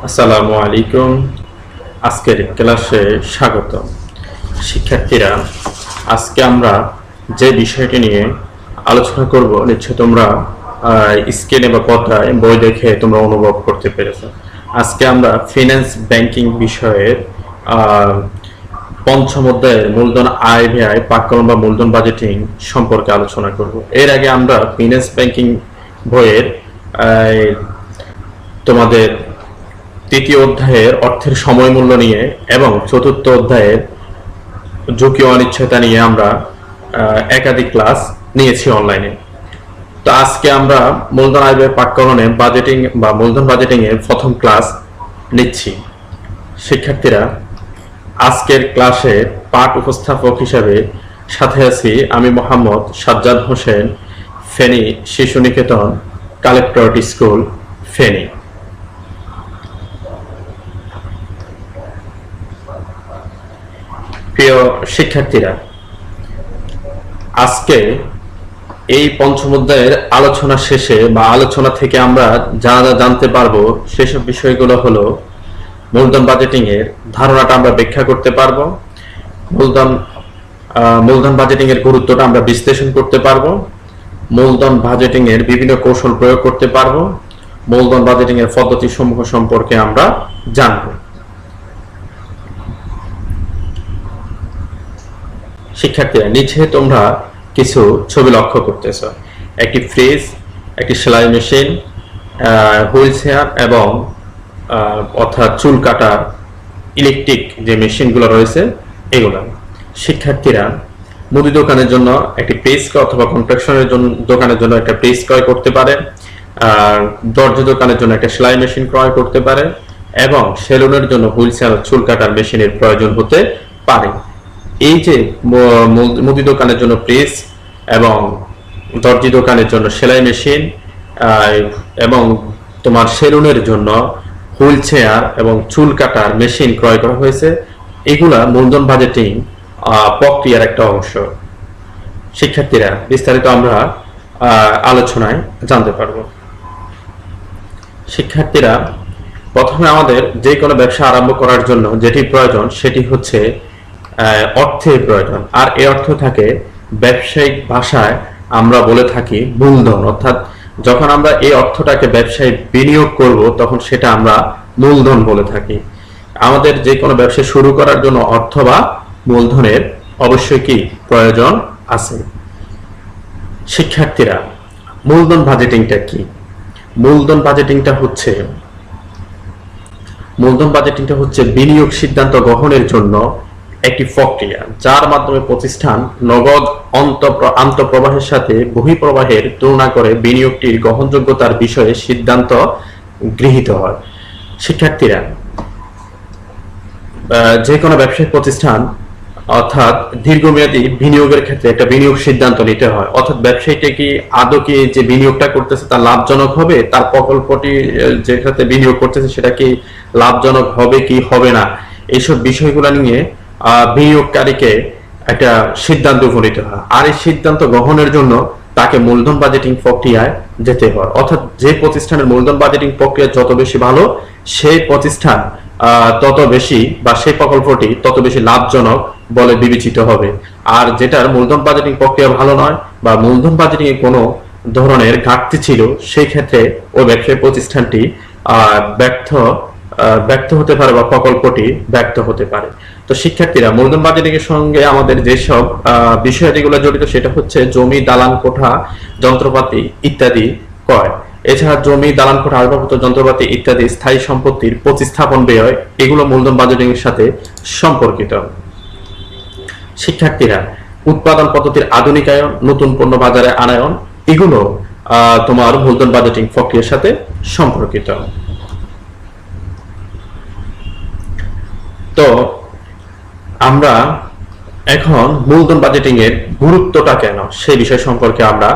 আসসালামু আলাইকুম। আজকের ক্লাসে স্বাগত। শিক্ষার্থীরা, আজকে আমরা যে বিষয়টি নিয়ে আলোচনা করব নিশ্চয় তোমরা স্ক্রিনে বা পর্দায় বই দেখে তোমরা অনুভব করতে পেরেছো। আজকে আমরা ফিন্যান্স ব্যাংকিং বিষয়ের পঞ্চম অধ্যায়ের মূলধন আয় ব্যয় পাঠ্যক্রম বা মূলধন বাজেটিং সম্পর্কে আলোচনা করব। এর আগে আমরা ফিন্যান্স ব্যাংকিং বইয়ের তোমাদের তৃতীয় অধ্যায়ের অর্থের সময় মূল্য নিয়ে এবং চতুর্থ অধ্যায়ের ঝুঁকি ও অনিশ্চয়তা নিয়ে আমরা একাধিক ক্লাস নিয়েছি অনলাইনে। তো আজকে আমরা মূলধন আয় ব্যয় পাঠ্যক্রমে বাজেটিং বা মূলধন বাজেটিং এর প্রথম ক্লাস নিচ্ছি। শিক্ষার্থীরা, আজকের ক্লাসে পাঠ উপস্থাপক হিসাবে সাথে আছি আমি মোহাম্মদ সাজ্জাদ হোসেন, ফেনী শিশু নিকেতন কালেক্টরেট স্কুল, ফেনী। প্রিয় শিক্ষার্থীরা, আজকে এই পঞ্চম অধ্যায়ের আলোচনা শেষে বা আলোচনা থেকে আমরা যা যা জানতে পারবো সেসব বিষয়গুলো হলো মূলধন বাজেটিং এর ধারণাটা আমরা ব্যাখ্যা করতে পারবো, মূলধন বাজেটিং এর গুরুত্বটা আমরা বিশ্লেষণ করতে পারবো, মূলধন বাজেটিং এর বিভিন্ন কৌশল প্রয়োগ করতে পারবো, মূলধন বাজেটিং এর পদ্ধতি সমূহ সম্পর্কে আমরা জানবো। শিক্ষার্থীরা, নিচে তোমরা কিছু ছবি লক্ষ্য করতেছ। একটি ফ্রিজ, একটি সেলাই মেশিন, হুইল চেয়ার এবং অর্থাৎ চুল কাটার ইলেকট্রিক যে মেশিনগুলো রয়েছে এগুলো। শিক্ষার্থীরা, মুদি দোকানের জন্য একটি প্রেস অথবা কনফেকশনের জন্য দোকানের জন্য একটা প্রেস ক্রয় করতে পারে, দরজা দোকানের জন্য একটা সেলাই মেশিন ক্রয় করতে পারে এবং সেলুনের জন্য হুইল চেয়ার চুল কাটার মেশিনের প্রয়োজন হতে পারে। এই যে মুদি দোকানের জন্য প্রেস এবং দর্জি দোকানের জন্য সেলাই মেশিন এবং তোমার সেলুনের জন্য হুইল চেয়ার এবং চুল কাটার মেশিন ক্রয় করা হয়েছে, এগুলা মূলধন বাজেটিং প্রক্রিয়ার একটা অংশ। শিক্ষার্থীরা, বিস্তারিত আমরা আলোচনায় জানতে পারবো। শিক্ষার্থীরা, প্রথমে আমাদের যে কোনো ব্যবসা আরম্ভ করার জন্য যেটি প্রয়োজন সেটি হচ্ছে অর্থের প্রয়োজন। আর এই অর্থ থাকে ব্যবসায়িক ভাষায় আমরা বলে থাকি মূলধন। অর্থাৎ যখন আমরা এই অর্থটাকে ব্যবসায় বিনিয়োগ করব তখন সেটা আমরা মূলধন বলে থাকি। আমাদের যে কোনো ব্যবসা শুরু করার জন্য অর্থ বা মূলধনের অবশ্যই কি প্রয়োজন আছে। শিক্ষার্থীরা, মূলধন বাজেটিংটা কি? মূলধন বাজেটিংটা হচ্ছে বিনিয়োগ সিদ্ধান্ত গ্রহণের জন্য একটি প্রক্রিয়া যার মাধ্যমে প্রতিষ্ঠান নগদ আন্তঃপ্রবাহের সাথে বহিঃপ্রবাহের তুলনা করে বিনিয়োগটির গ্রহণযোগ্যতার বিষয়ে সিদ্ধান্ত গৃহীত হয়। শিক্ষার্থীরা, যে কোনো ব্যবসায়িক প্রতিষ্ঠান অর্থাৎ দীর্ঘমেয়াদী বিনিয়োগের ক্ষেত্রে একটা বিনিয়োগ সিদ্ধান্ত নিতে হয়। অর্থাৎ ব্যবসায়ীটা কি আদৌ কি যে বিনিয়োগটা করতেছে তা লাভজনক হবে, তার প্রকল্পটি যে ক্ষেত্রে বিনিয়োগ করতেছে সেটা কি লাভজনক হবে কি হবে না, এইসব বিষয়গুলো নিয়ে বিনিয়োগকারীকে একটা সিদ্ধান্ত উপনীত হয়। আর এই সিদ্ধান্ত গ্রহণের জন্য তাকে মূলধন বাজেটিং প্রক্রিয়ায় যেতে হয়। অর্থাৎ যে প্রতিষ্ঠানের মূলধন বাজেটিং প্রক্রিয়া যত বেশি ভালো, সেই প্রতিষ্ঠান তত বেশি বা সেই প্রকল্পটি তত বেশি লাভজনক বলে বিবেচিত হবে। আর যেটার মূলধন বাজেটিং প্রক্রিয়া ভালো নয় বা মূলধন বাজেটিং এ কোনো ধরনের ঘাটতি ছিল, সেই ক্ষেত্রে ওই ব্যবসায়ী প্রতিষ্ঠানটি ব্যর্থ হতে পারে বা প্রকল্পটি ব্যর্থ হতে পারে। তো শিক্ষার্থীরা, মূলধন বাজেটিং এর সঙ্গে আমাদের যেসব বিষয় যেগুলো জড়িত সেটা হচ্ছে জমি, দালান কোঠা, যন্ত্রপাতি ইত্যাদি ক্রয়। এছাড়া জমি, দালান কোঠা, আসবাবপত্র, যন্ত্রপাতি ইত্যাদি স্থায়ী সম্পত্তির প্রতিস্থাপন ব্যয়, এগুলো মূলধন বাজেটিং এর সাথে সম্পর্কিত। শিক্ষার্থীরা, উৎপাদন পদ্ধতির আধুনিকায়ন, নতুন পণ্য বাজারে আনায়ন, এগুলো তোমার মূলধন বাজেটিং প্রক্রিয়ার সাথে সম্পর্কিত। তো আমরা এখন মূলধন বাজেটিং এর গুরুত্বটা কেন সেই বিষয় সম্পর্কে আমরা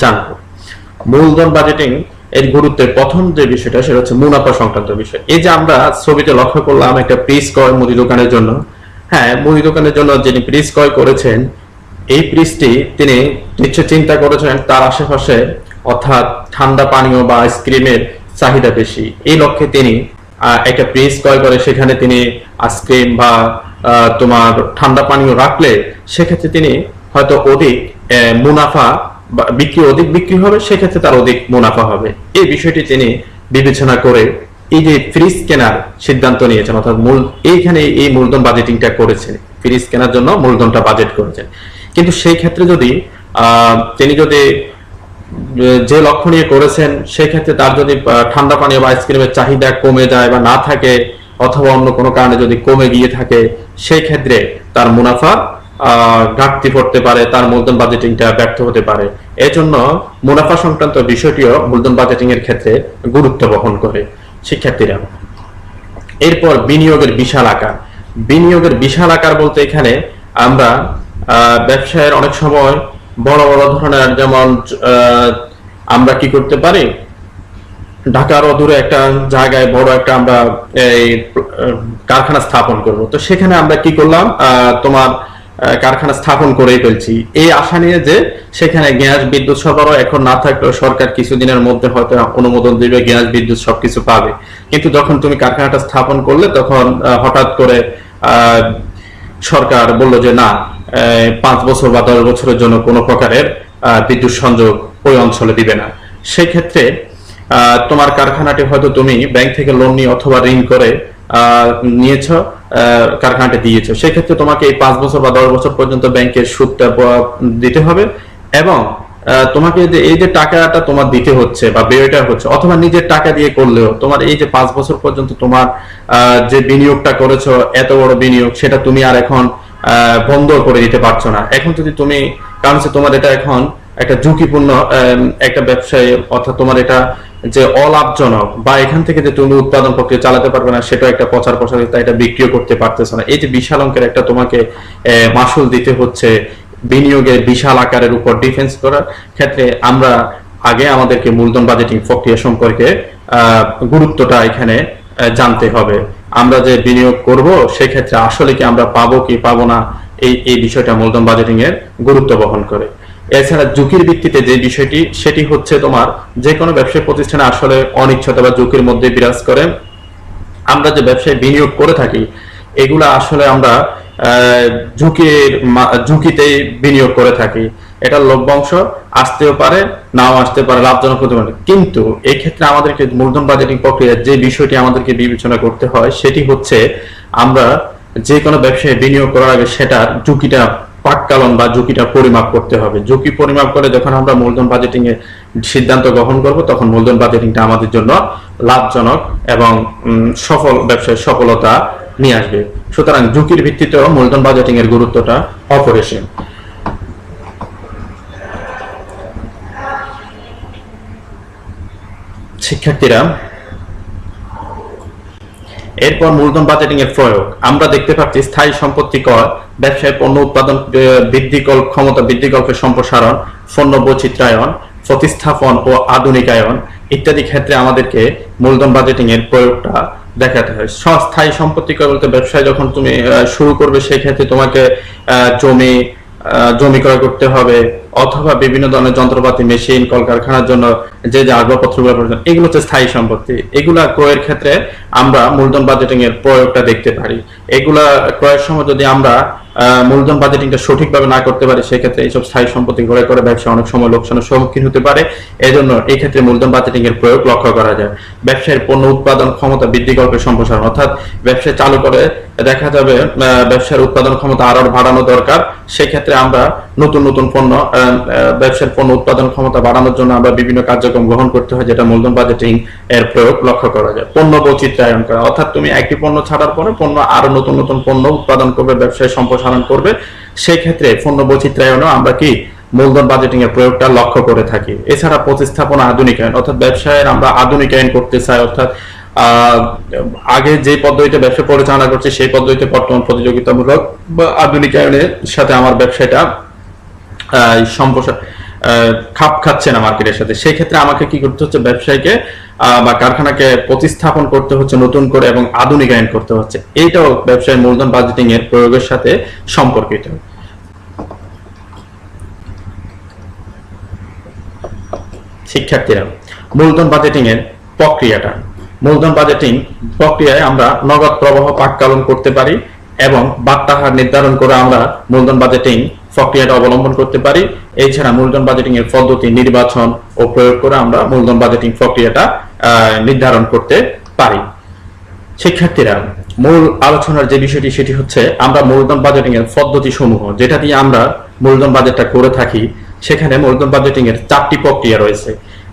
জানবো। মূলধন বাজেটিং এর গুরুত্বের প্রথম যে বিষয়টা সেটা হচ্ছে মুনাফা সংক্রান্ত বিষয়। এই যে আমরা ছবিতে লক্ষ্য করলাম একটা প্রেস ক্রয় মুদি দোকানের জন্য। হ্যাঁ, মুদি দোকানের জন্য যিনি প্রেস ক্রয় করেছেন, এই প্রেসটি তিনি নিশ্চয় চিন্তা করেছেন তার আশেপাশে অর্থাৎ ঠান্ডা পানীয় বা আইসক্রিমের চাহিদা বেশি। এই লক্ষ্যে তিনি একটা ফ্রিজ ক্রয় করে সেখানে তিনি আইসক্রিম বা তোমার ঠান্ডা পানীয় রাখলে সেক্ষেত্রে তিনি হয়তো অধিক মুনাফা বা অধিক বিক্রি হবে, সেক্ষেত্রে তার অধিক মুনাফা হবে। এই বিষয়টি তিনি বিবেচনা করে এই যে ফ্রিজ কেনার সিদ্ধান্ত নিয়েছেন, অর্থাৎ এইখানে এই মূলধন বাজেটিংটা করেছেন, ফ্রিজ কেনার জন্য মূলধনটা বাজেট করেছেন। কিন্তু সেই ক্ষেত্রে যদি তিনি যদি যে লক্ষ্য নিয়ে করেছেন সেক্ষেত্রে তার যদি ঠান্ডা পানীয় বা আইসক্রিমের চাহিদা কমে যায় বা না থাকে, অথবা অন্য কোনো কারণে যদি কমে গিয়ে থাকে, সেই ক্ষেত্রে তার মুনাফা ঘাটতি পড়তে পারে, তার মূলধন বাজেটিংটা ব্যর্থ হতে পারে। এজন্য মুনাফা সংক্রান্ত বিষয়টিও মূলধন বাজেটিং এর ক্ষেত্রে গুরুত্ব বহন করে শিক্ষার্থীরা। এরপর বিনিয়োগের বিশাল আকার। বিনিয়োগের বিশাল আকার বলতে এখানে আমরা ব্যবসায়ের অনেক সময় বড় বড় ধরনের, যেমন আমরা কি করতে পারি, ঢাকার অদূরে একটা জায়গায় বড় একটা আমরা এই কারখানা স্থাপন করব। তো সেখানে আমরা কি করলাম, তোমার কারখানা স্থাপন করেই ফেলছি এই আশা নিয়ে যে সেখানে গ্যাস বিদ্যুৎ সরবরাহ এখন না থাকলেও সরকার কিছুদিনের মধ্যে হয়তো অনুমোদন দিবে, গ্যাস বিদ্যুৎ সবকিছু পাবে। কিন্তু যখন তুমি কারখানাটা স্থাপন করলে তখন হঠাৎ করে সরকার বললো যে না, 5 বছর বা 10 বছরের জন্য কোনো প্রকারের বিদ্যুৎ সংযোগ ওই অঞ্চলে দিবে না। সেই ক্ষেত্রে তোমার কারখানাটি হয়তো তুমি ব্যাংক থেকে লোন নিয়ে অথবা ঋণ করে নিয়েছ, কারখানাটি দিয়েছ। সেক্ষেত্রে তোমাকে এই 5 বছর বা 10 বছর পর্যন্ত ব্যাংকের সুদটা দিতে হবে, এবং তোমাকে যে এই যে টাকাটা তোমার দিতে হচ্ছে বা ব্যয়টা হচ্ছে, অথবা নিজের টাকা দিয়ে করলেও তোমার এই যে 5 বছর পর্যন্ত তোমার যে বিনিয়োগটা করেছো, এত বড় বিনিয়োগ, সেটা তুমি আর এখন বন্ধ করে দিতে পারছো না। এখন যদি তুমি, কারণ হচ্ছে তোমার এটা এখন একটা ঝুঁকিপূর্ণ একটা ব্যবসায়, অর্থাৎ তোমার এটা যে অলাভজনক বা এখান থেকে যে তুমি উৎপাদন প্রক্রিয়া চালাতে পারবে না, সেটা একটা প্রচার প্রসারিতা, এটা বিক্রিও করতে পারতেছ না। এই যে বিশাল অঙ্কের একটা তোমাকে মাসুল দিতে হচ্ছে বিনিয়োগের বিশাল আকারের উপর ডিফেন্স করার ক্ষেত্রে, আমরা আগে আমাদেরকে মূলধন বাজেটিং প্রক্রিয়া সম্পর্কে গুরুত্বটা এখানে জানতে হবে। আমরা যে বিনিয়োগ করব সেক্ষেত্রে আসলে কি আমরা পাবো কি পাবো না, এই বিষয়টা মূলধন বাজেটিং এর গুরুত্ব বহন করে। এছাড়া ঝুঁকির ভিত্তিতে যে বিষয়টি, সেটি হচ্ছে তোমার যে কোনো ব্যবসায়িক প্রতিষ্ঠানে আসলে অনিশ্চয়তা বা ঝুঁকির মধ্যে বিরাজ করে। আমরা যে ব্যবসায় বিনিয়োগ করে থাকি এগুলা আসলে আমরা ঝুঁকিতেই বিনিয়োগ করে থাকি। এটা লভ্যাংশ আসতেও পারে, নাও আসতে পারে, লাভজনক হতে পারে। কিন্তু এই ক্ষেত্রে আমাদেরকে মূলধন বাজেটিং প্রক্রিয়ার যে বিষয়টি আমাদেরকে বিবেচনা করতে হয় সেটি হচ্ছে, আমরা যে কোনো ব্যবসায় বিনিয়োগ করার আগে সেটার ঝুঁকিটা পাককালন বা ঝুঁকিটা পরিমাপ করতে হবে। ঝুঁকি পরিমাপ করে যখন আমরা মূলধন বাজেটিং এর সিদ্ধান্ত গ্রহণ করব, তখন মূলধন বাজেটিংটা আমাদের জন্য লাভজনক এবং সফল ব্যবসায় সফলতা নিয়ে আসবে। সুতরাং ঝুঁকির ভিত্তিতেও মূলধন বাজেটিং এর গুরুত্বটা অপরিসীম। শিক্ষার্থীরা, এরপর মূলধন বাজেটিং এর প্রয়োগ। আমরা দেখতে পাচ্ছি স্থায়ী সম্পত্তি কর, ব্যবসায় পণ্য উৎপাদন ক্ষমতা বৃদ্ধিকল্পের সম্প্রসারণ, পণ্য বৈচিত্র্যায়ন, প্রতিস্থাপন ও আধুনিকায়ন ইত্যাদি ক্ষেত্রে আমাদেরকে মূলধন বাজেটিং এর প্রয়োগটা দেখাতে হয়। স্থায়ী সম্পত্তি কর বলতে, ব্যবসায় যখন তুমি শুরু করবে সেই ক্ষেত্রে তোমাকে জমি ক্রয় করতে হবে, অথবা বিভিন্ন ধরনের যন্ত্রপাতি, মেশিন, কলকারখানার জন্য যে যে আসবাবপত্রগুলো প্রয়োজন, এগুলো হচ্ছে স্থায়ী সম্পত্তি। এগুলা ক্রয়ের ক্ষেত্রে আমরা মূলধন বাজেটিং এর প্রয়োগটা দেখতে পারি। এগুলা ক্রয়ের সময় যদি আমরা মূলধন বাজেটিংটা সঠিকভাবে না করতে পারি, সেক্ষেত্রে এইসব স্থায়ী সম্পত্তি ক্রয় করে ব্যবসা অনেক সময় লোকসানের সম্মুখীন হতে পারে। এজন্য এই ক্ষেত্রে মূলধন বাজেটিং এর প্রয়োগ লক্ষ্য করা যায়। ব্যবসায়ের পণ্য উৎপাদন ক্ষমতা বৃদ্ধিকল্পের সম্প্রসারণ, অর্থাৎ ব্যবসা চালু করে দেখা যাবে ব্যবসার উৎপাদন ক্ষমতা আরো বাড়ানো দরকার। সেই ক্ষেত্রে আমরা নতুন নতুন পণ্য, ব্যবসার পণ্য উৎপাদন ক্ষমতা বাড়ানোর জন্য আমরা বিভিন্ন কার্যক্রম গ্রহণ করতে হয়, যেটা মূলধন বাজেটিং এর প্রয়োগ লক্ষ্য করা যায়। পণ্য বৈচিত্র্যায়ন করা, অর্থাৎ তুমি একটি পণ্য ছাড়ার পরে পণ্য আরো নতুন নতুন পণ্য উৎপাদন করবে, ব্যবসায় সম্প্রসারণ করবে। সেই ক্ষেত্রে পণ্য বৈচিত্র্যায়নও আমরা কি মূলধন বাজেটিং এর প্রয়োগটা লক্ষ্য করে থাকি। এছাড়া প্রতিস্থাপন, আধুনিকায়ন, অর্থাৎ ব্যবসায়ের আমরা আধুনিকায়ন করতে চাই, অর্থাৎ আগে যে পদ্ধতিতে ব্যবসা পরিচালনা করছে সেই পদ্ধতিতে বর্তমান প্রতিযোগিতামূলক বা আধুনিকায়নের সাথে আমার ব্যবসাটা খাপ খাচ্ছে না মার্কেটের সাথে। সেই ক্ষেত্রে আমাকে কি করতে হচ্ছে, ব্যবসায়ীকে বা কারখানাকে প্রতিস্থাপন করতে হচ্ছে নতুন করে এবং আধুনিকায়ন করতে হচ্ছে। এইটাও ব্যবসায় মূলধন বাজেটিং এর প্রয়োগের সাথে সম্পর্কিত। শিক্ষার্থীরা, মূলধন বাজেটিং এর প্রক্রিয়াটা মূলধন বাজেটিং প্রক্রিয়ায় আমরা নগদ প্রবাহ পাককালন করতে পারি এবং বার্তা হার নির্ধারণ করে আমরা মূলধন বাজেটিং প্রক্রিয়াটা অবলম্বন করতে পারি। এছাড়া মূলধন বাজেটিং এর পদ্ধতি নির্বাচন ও প্রয়োগ করে আমরা মূলধন বাজেটিং প্রক্রিয়াটা নির্ধারণ করতে পারি। শিক্ষার্থীরা, মূল আলোচনার যে বিষয়টি সেটি হচ্ছে আমরা মূলধন বাজেটিং এর পদ্ধতি সমূহ যেটা দিয়ে আমরা মূলধন বাজেটটা করে থাকি, সেখানে মূলধন বাজেটিং এর 4টি প্রক্রিয়া রয়েছে।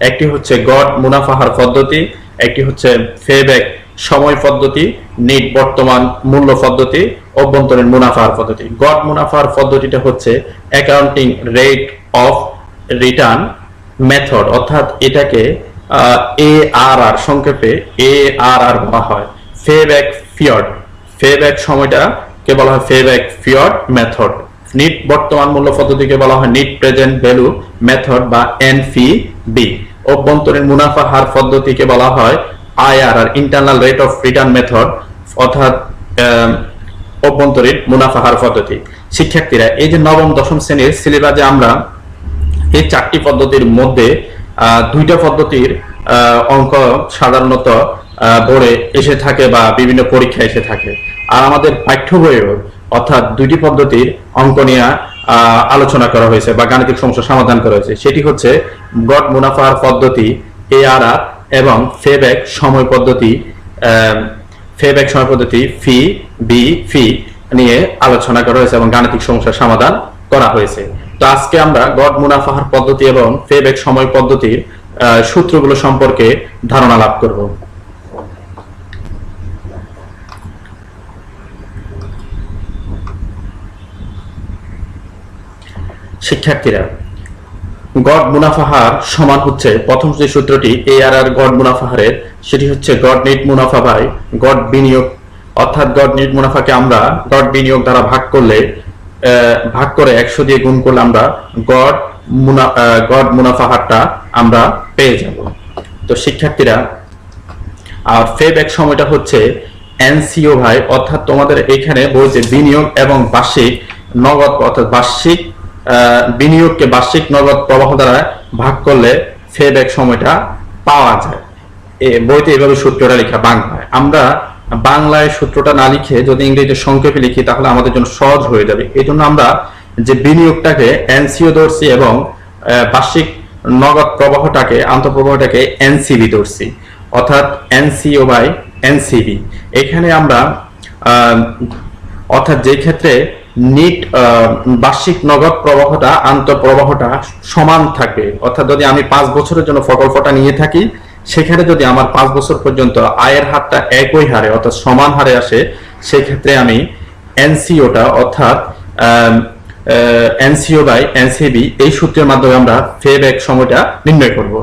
একটি হচ্ছে গড় মুনাফা হার পদ্ধতি, একটি হচ্ছে ফেব্যাক সময় পদ্ধতি, নিট বর্তমান মূল্য পদ্ধতি, অভ্যন্তরীণ মুনাফা হার পদ্ধতি। গড় মুনাফা হার পদ্ধতিটা হচ্ছে accounting rate of return method, অর্থাৎ এটাকে ARR সংক্ষেপে ARR বলা হয়। ফেব্যাক পিরিয়ড, ফেব্যাক সময়টাকে বলা হয় ফেব্যাক পিরিয়ড মেথড। নিট বর্তমান মূল্য পদ্ধতিকে বলা হয় নিট প্রেজেন্ট ভ্যালু মেথড বা NPV। অভ্যন্তরীণ মুনাফা হার পদ্ধতিকে বলা হয় IRR internal rate of return method, অর্থাৎ অভ্যন্তরীণ মুনাফা হার পদ্ধতি। শিক্ষার্থীরা, এই যে নবম দশম শ্রেণীর সিলেবাসে আমরা এই 4টি পদ্ধতির মধ্যে 2টা পদ্ধতির অঙ্ক সাধারণত বোর্ডে এসে থাকে বা বিভিন্ন পরীক্ষায় এসে থাকে, আর আমাদের পাঠ্য বইয়েও অর্থাৎ 2টি পদ্ধতির অঙ্ক নিয়ে আলোচনা করা হয়েছে বা গাণিতিক সমস্যা সমাধান করা হয়েছে। সেটি হচ্ছে গড় মুনাফার পদ্ধতি ARR এবং ফেব্যাক সময় পদ্ধতি ফি নিয়ে আলোচনা করা হয়েছে এবং গাণিতিক সমস্যার সমাধান করা হয়েছে। তো আজকে আমরা গড় মুনাফা হার পদ্ধতি এবং ফেব্যাক সময় পদ্ধতির সূত্রগুলো সম্পর্কে ধারণা লাভ করব। শিক্ষার্থীরা, গড় মুনাফা হার সমান হচ্ছে প্রথম যে সূত্রটি ARR গড় মুনাফা হারের, সেটি হচ্ছে গড় নিট মুনাফা বাই গড় বিনিয়োগ, অর্থাৎ গড় নিট মুনাফাকে আমরা গড় বিনিয়োগ দ্বারা ভাগ করে 100 দিয়ে গুণ করলে আমরা গড় মুনাফা হারটা আমরা পেয়ে যাব। তো শিক্ষার্থীরা, আর ফেব্যাক সময়টা হচ্ছে NCO ভাই, অর্থাৎ তোমাদের এখানে বলছে বিনিয়োগ এবং বার্ষিক নগদ, অর্থাৎ বার্ষিক বিনিয়োগকে বার্ষিক নগদ প্রবাহ দ্বারা ভাগ করলে ফেব্যাক সময়টা পাওয়া যায়। বইতে এইভাবে সূত্রটা লেখা বাংলায়। আমরা বাংলায় সূত্রটা না লিখে যদি ইংরেজিতে সংক্ষেপে লিখি তাহলে আমাদের জন্য সহজ হয়ে যাবে। এই জন্য আমরা যে বিনিয়োগটাকে NCO ধরছি এবং বার্ষিক নগদ প্রবাহটাকে আন্তঃপ্রবাহটাকে NCB ধরছি, অর্থাৎ NCO বাই NCB। এখানে আমরা অর্থাৎ যে ক্ষেত্রে নিট বার্ষিক নগদ প্রবাহটা আন্তঃপ্রবাহটা সমান থাকবে, অর্থাৎ যদি আমি 5 বছরের জন্য প্রকল্পটা নিয়ে থাকি, সেখানে যদি আমার 5 বছর পর্যন্ত আয়ের হারটা একই হারে অর্থাৎ সমান হারে আসে, সেক্ষেত্রে আমি NCOটা অর্থাৎ NCO বাই NCB এই সূত্রের মাধ্যমে আমরা ফেব্যাক সময়টা নির্ণয় করব।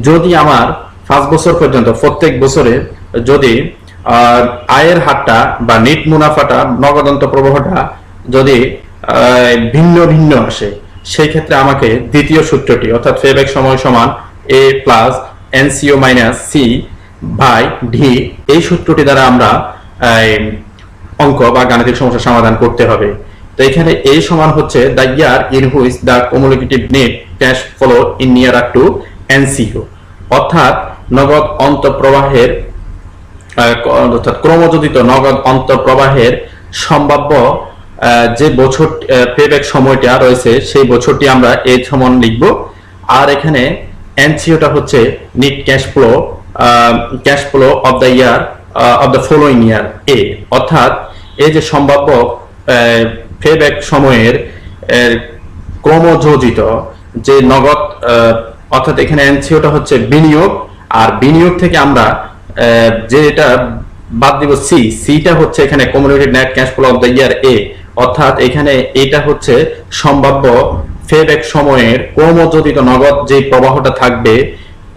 যদি আমার 5 বছর পর্যন্ত প্রত্যেক বছরে যদি আয়ের হারটা বা নিট মুনাফাটা নগদান্ত প্রবাহটা যদি ভিন্ন ভিন্ন আসে, সেই ক্ষেত্রে আমাকে দ্বিতীয় সূত্রটি অর্থাৎ ফেব্যাক সময় সমান A plus NCO minus C by D এই সূত্রটি দ্বারা আমরা অঙ্ক বা গাণিতিক সমস্যা সমাধান করতে হবে। তো এখানে A সমান হচ্ছে the year in which the cumulative net cash flow in near up to NCO, অর্থাৎ নগদ অন্তঃপ্রবাহের অর্থাৎ ক্রমযোজিত নগদ অন্তঃপ্রবাহের সম্ভাব্য যে বছর পেব্যাক সময়টা রয়েছে সেই বছরটি আমরা A সমান লিখব। আর এখানে NCOটা হচ্ছে net cash flow of the year of the following year A, অর্থাৎ এই যে সম্ভাব্য পেব্যাক সময়ের ক্রমযোজিত যে নগদ, অর্থাৎ এখানে NCOটা হচ্ছে বিনিয়োগ, আর বিনিয়োগ থেকে আমরা যেটা বাদ দিব সিটা হচ্ছে এখানে কমিউনিটেড net cash flow of the year A, অর্থাৎ এখানে এটা হচ্ছে সম্ভাব্য পেব্যাক সময়ের ক্রমযোজিত নগদ যে প্রবাহটা থাকবে,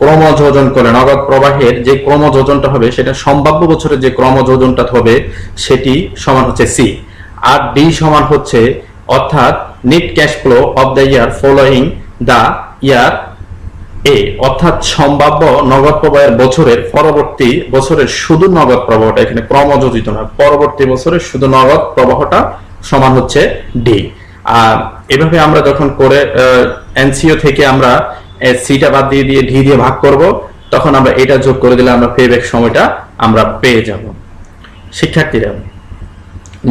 ক্রমযোজন করে নগদ প্রবাহের যে ক্রমযোজনটা হবে সেটা সম্ভাব্য বছরের যে ক্রমযোজনটা হবে সেটি সমান হচ্ছে C। আর D সমান হচ্ছে অর্থাৎ net cash flow of the year following the year A, অর্থাৎ সম্ভাব্য নগদ প্রবাহের বছরের পরবর্তী বছরের শুধু নগদ প্রবাহটা, এখানে ক্রমযোজিত না, পরবর্তী বছরের শুধু নগদ প্রবাহটা সমান হচ্ছে D। আর এভাবে আমরা যখন করে NCO থেকে আমরা সিটা বাদ দিয়ে D দিয়ে ভাগ করব, তখন আমরা এটা যোগ করে দিলে আমরা পেব্যাক সময়টা আমরা পেয়ে যাব। শিক্ষার্থীরা,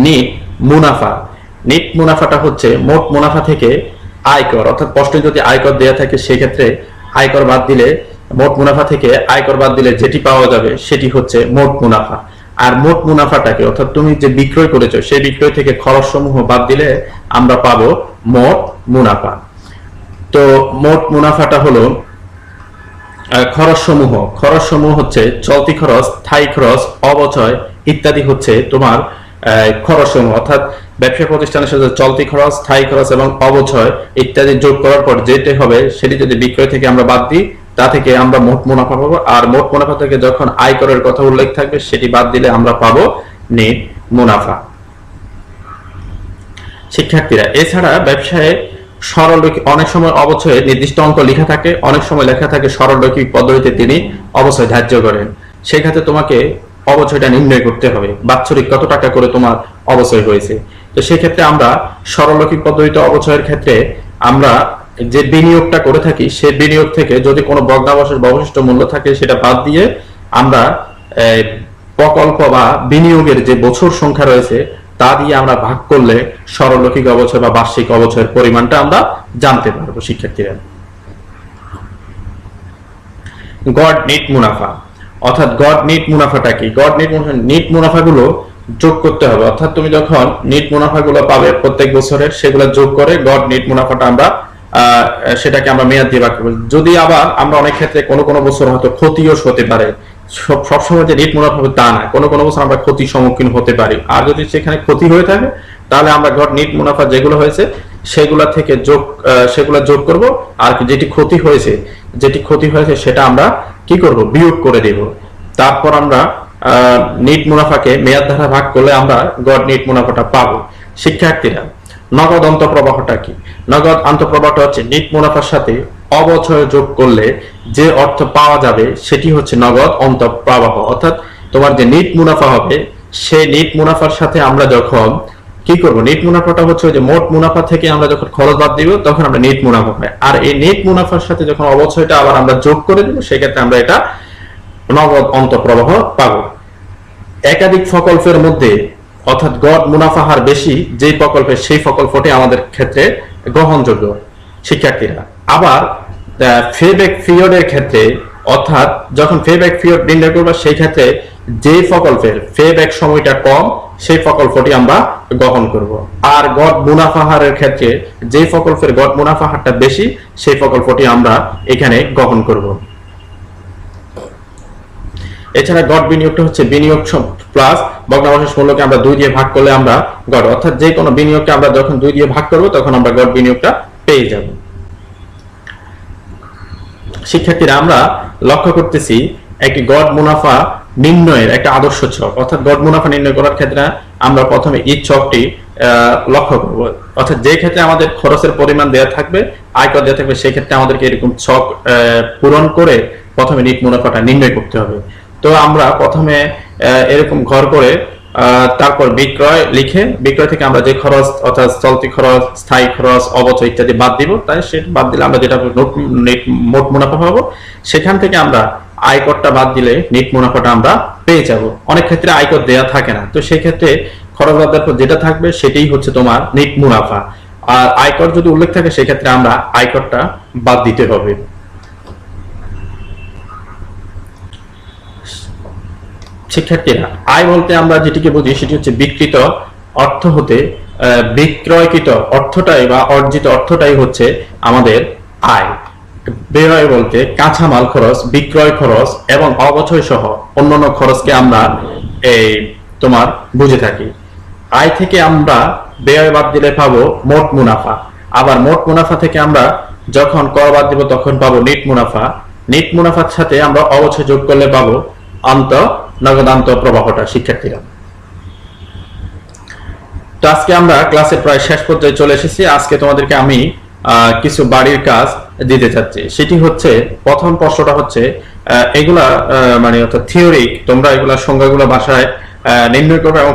নিট মুনাফা, নিট মুনাফাটা হচ্ছে মোট মুনাফা থেকে আয়কর, অর্থাৎ প্রশ্নে যদি আয়কর দেয়া থাকে সেক্ষেত্রে আয়কর বাদ দিলে, মোট মুনাফা থেকে আয়কর বাদ দিলে যেটি পাওয়া যাবে সেটি হচ্ছে মোট মুনাফা। আর মোট মুনাফাটাকে, অর্থাৎ তুমি যে বিক্রয় করেছো সেই বিক্রয় থেকে খরচ সমূহ বাদ দিলে আমরা পাবো মোট মুনাফা। তো মোট মুনাফাটা হলো খরচ সমূহ হচ্ছে চলতি খরচ, স্থায়ী খরচ, অবচয় ইত্যাদি হচ্ছে তোমার খরচ সমূহ, অর্থাৎ ব্যবসা প্রতিষ্ঠানের সাথে চলতি খরচ, স্থায়ী খরচ এবং অবচয় ইত্যাদি যোগ করার পর যেটি হবে সেটি যদি বিক্রয় থেকে আমরা বাদ দিই তা থেকে আমরা মোট মুনাফা পাবো। আর মোট মুনাফা থেকে যখন আয়করের কথা উল্লেখ থাকবে সেটি বাদ দিলে আমরা পাবো নেট মুনাফা। শিক্ষার্থীরা, এছাড়া ব্যবসায় সরলরৈখিক, অনেক সময় অবচয়ে নির্দিষ্ট অঙ্ক লেখা থাকে, অনেক সময় লেখা থাকে সরলরৈখিক পদ্ধতিতে তিনি অবচয় ধার্য করেন। সেই ক্ষেত্রে তোমাকে অবচয়টা নির্ণয় করতে হবে, বাৎসরিক কত টাকা করে তোমার অবচয় হয়েছে। তো সেক্ষেত্রে আমরা সরলরৈখিক পদ্ধতিতে অবচয়ের ক্ষেত্রে আমরা যে বিনিয়োগটা করে থাকি সেই বিনিয়োগ থেকে যদি কোনো ভগ্নাবশেষ বা অবশিষ্ট মূল্য থাকে সেটা বাদ দিয়ে আমরা প্রকল্প বা বিনিয়োগের যে বছর সংখ্যা রয়েছে তা দিয়ে আমরা ভাগ করলে সরলরৈখিক অবচয় বা বার্ষিক অবচয়ের পরিমাণটা আমরা জানতে পারবো। শিক্ষার্থীরা, গড় নিট মুনাফা, অর্থাৎ গড় নিট মুনাফাটা কি? গড় নিট মুনাফাগুলো যোগ করতে হবে, অর্থাৎ তুমি যখন নিট মুনাফাগুলো পাবে প্রত্যেক বছরের সেগুলো যোগ করে গড় নিট মুনাফাটা আমরা সেটাকে আমরা মেয়াদ দিয়ে ভাগ করব। যদি আবার আমরা অনেক ক্ষেত্রে কোনো বছর হয়তো ক্ষতিও হতে পারে, সবসময় যে নিট মুনাফা হবে তা না, কোনো বছর আমরা ক্ষতির সম্মুখীন হতে পারি। আর যদি সেখানে ক্ষতি হয়ে থাকে তাহলে আমরা গড় নিট মুনাফা যেগুলো হয়েছে সেগুলা থেকে সেগুলা যোগ করব, আর যেটি ক্ষতি হয়েছে সেটা আমরা কি করব? বিয়োগ করে দেব। তারপর আমরা নিট মুনাফাকে মেয়াদ দ্বারা ভাগ করলে আমরা গড় নিট মুনাফাটা পাবো। শিক্ষার্থীরা, নগদ অন্তঃপ্রবাহটা কি? নগদ অন্তঃপ্রবাহটা হচ্ছে নিট মুনাফার সাথে অবচয় যোগ করলে যে অর্থ পাওয়া যাবে সেটি হচ্ছে নগদ অন্তঃপ্রবাহ। অর্থাৎ তোমার যে নিট মুনাফা হবে সেই নিট মুনাফার সাথে আমরা যখন কি করব? নিট মুনাফাটা হচ্ছে যে মোট মুনাফা থেকে আমরা যখন খরচ বাদ দিব তখন আমরা নিট মুনাফা পাই। আর এই নিট মুনাফার সাথে যখন অবচয়টা আবার আমরা যোগ করে দেব সেক্ষেত্রে আমরা এটা নগদ অন্তঃপ্রবাহ পাবো। একাধিক প্রকল্পের মধ্যে, অর্থাৎ গড় মুনাফা হার বেশি যেই প্রকল্পের সেই প্রকল্পটি আমাদের ক্ষেত্রে গ্রহণযোগ্য। শিক্ষার্থীরা, আবার পেব্যাক পিরিয়ডের ক্ষেত্রে, অর্থাৎ যখন পেব্যাক পিরিয়ড নির্ণয় করব সেই ক্ষেত্রে যে প্রকল্পের পেব্যাক সময়টা কম সেই প্রকল্পটি আমরা গ্রহণ করব। আর গড় মুনাফা হারের ক্ষেত্রে যে প্রকল্পের গড় মুনাফা হারটা বেশি সেই প্রকল্পটি আমরা এখানে গ্রহণ করব। এছাড়া গড় বিনিয়োগটা হচ্ছে বিনিয়োগ প্লাস ভগ্নাবশেষ মূল্যকে আমরা 2 দিয়ে ভাগ করলে আমরা গড়, অর্থাৎ যে কোনো বিনিয়োগকে আমরা যখন 2 দিয়ে ভাগ করব তখন আমরা গড় বিনিয়োগটা পেয়ে যাব। শিক্ষার্থীরা, আমরা লক্ষ্য করতেছি একটি গড় মুনাফা নির্ণয়ের একটা আদর্শ ছক, অর্থাৎ গড় মুনাফা নির্ণয় করার ক্ষেত্রে আমরা প্রথমে এই ছকটি লক্ষ্য করব। অর্থাৎ যে ক্ষেত্রে আমাদের খরচের পরিমাণ দেওয়া থাকবে, আয়কর দেওয়া থাকবে, সেই ক্ষেত্রে আমাদেরকে এরকম ছক পূরণ করে প্রথমে নিট মুনাফাটা নির্ণয় করতে হবে। তো আমরা প্রথমে এরকম ঘর করে তারপর বিক্রয় লিখে বিক্রয় থেকে আমরা যে খরচ, অর্থাৎ চলতি খরচ, স্থায়ী খরচ, অবচয় ইত্যাদি বাদ দিব। তাই সেটা বাদ দিলে আমরা যেটা মোট মুনাফা পাবো, সেখান থেকে আমরা আয়করটা বাদ দিলে নিট মুনাফাটা আমরা পেয়ে যাব। অনেক ক্ষেত্রে আয়কর দেয়া থাকে না, তো সেই ক্ষেত্রে খরচ বাদ দেওয়ার পর যেটা থাকবে সেটাই হচ্ছে তোমার নিট মুনাফা। আর আয়কর যদি উল্লেখ থাকে সেক্ষেত্রে আমরা আয়করটা বাদ দিতে হবে। শিক্ষার্থীরা, আয় বলতে আমরা যেটিকে বুঝি সেটি হচ্ছে বিক্রিত অর্থ হতে বিক্রয়কৃত অর্থটাই বা অর্জিত অর্থটাই হচ্ছে আমাদের আয়। ব্যয় বলতে কাঁচামাল খরচ, বিক্রয় খরচ এবং অবচয় সহ অন্যান্য খরচকে আমরা তোমার বুঝে থাকি। আয় থেকে আমরা ব্যয় বাদ দিলে পাবো মোট মুনাফা। আবার মোট মুনাফা থেকে আমরা যখন কর বাদ দিব তখন পাবো নিট মুনাফা। নিট মুনাফার সাথে আমরা অবচয় যোগ করলে পাবো নগদ অন্তঃপ্রবাহটা। শিক্ষার্থীরা, তো আজকে আমরা ক্লাসের প্রায় শেষ পর্যায়ে চলে এসেছি। আজকে তোমাদেরকে আমি কিছু বাড়ির কাজ দিতে চাচ্ছি। সেটি হচ্ছে, প্রথম প্রশ্নটা হচ্ছে এগুলা মানে অর্থাৎ থিওরি, তোমরা এগুলা সংজ্ঞাগুলো বাসায় নির্ণয় করবে এবং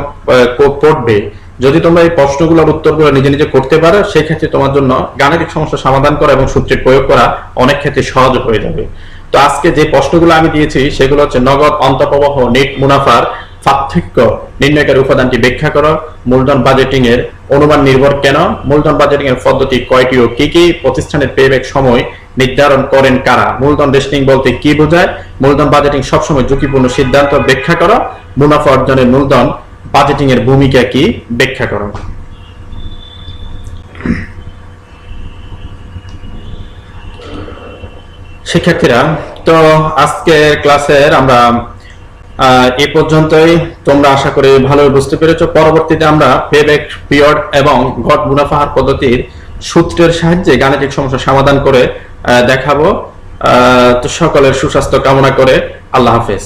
পড়বে। যদি তোমরা এই প্রশ্নগুলোর উত্তরগুলো নিজে নিজে করতে পারো সেই ক্ষেত্রে তোমার জন্য গাণিতিক সমস্যা সমাধান করা এবং সূত্রের প্রয়োগ করা অনেক ক্ষেত্রে সহজ হয়ে যাবে। তো আজকে যে প্রশ্নগুলো আমি দিয়েছি সেগুলো হচ্ছে নগদ অন্তঃপ্রবাহ নেট মুনাফার পার্থক্য নির্ণয়কারী উপাদানটি ব্যাখ্যা করো, মূলধন বাজেটিং এর অনুমান নির্ভর কেন, মূলধন বাজেটিং এর পদ্ধতি কয়টি ও কি কি, প্রতিষ্ঠানের পেব্যাক সময় নির্ধারণ করেন কারা, মূলধন রেশনিং বলতে কি বোঝায়, মূলধন বাজেটিং সবসময় ঝুঁকিপূর্ণ সিদ্ধান্ত ব্যাখ্যা করো, মুনাফা অর্জনের মূলধন বাজেটিং এর ভূমিকা কি ব্যাখ্যা করো। শিক্ষার্থীরা, তো আজকের ক্লাসের আমরা এই পর্যন্তই। তোমরা আশা করি ভালোভাবে বুঝতে পেরেছো। পরবর্তীতে আমরা পেব্যাক পিরিয়ড এবং গড় মুনাফা হার পদ্ধতির সূত্রের সাহায্যে গাণিতিক সমস্যা সমাধান করে দেখাবো। তো সকলের সুস্বাস্থ্য কামনা করে আল্লাহ হাফেজ।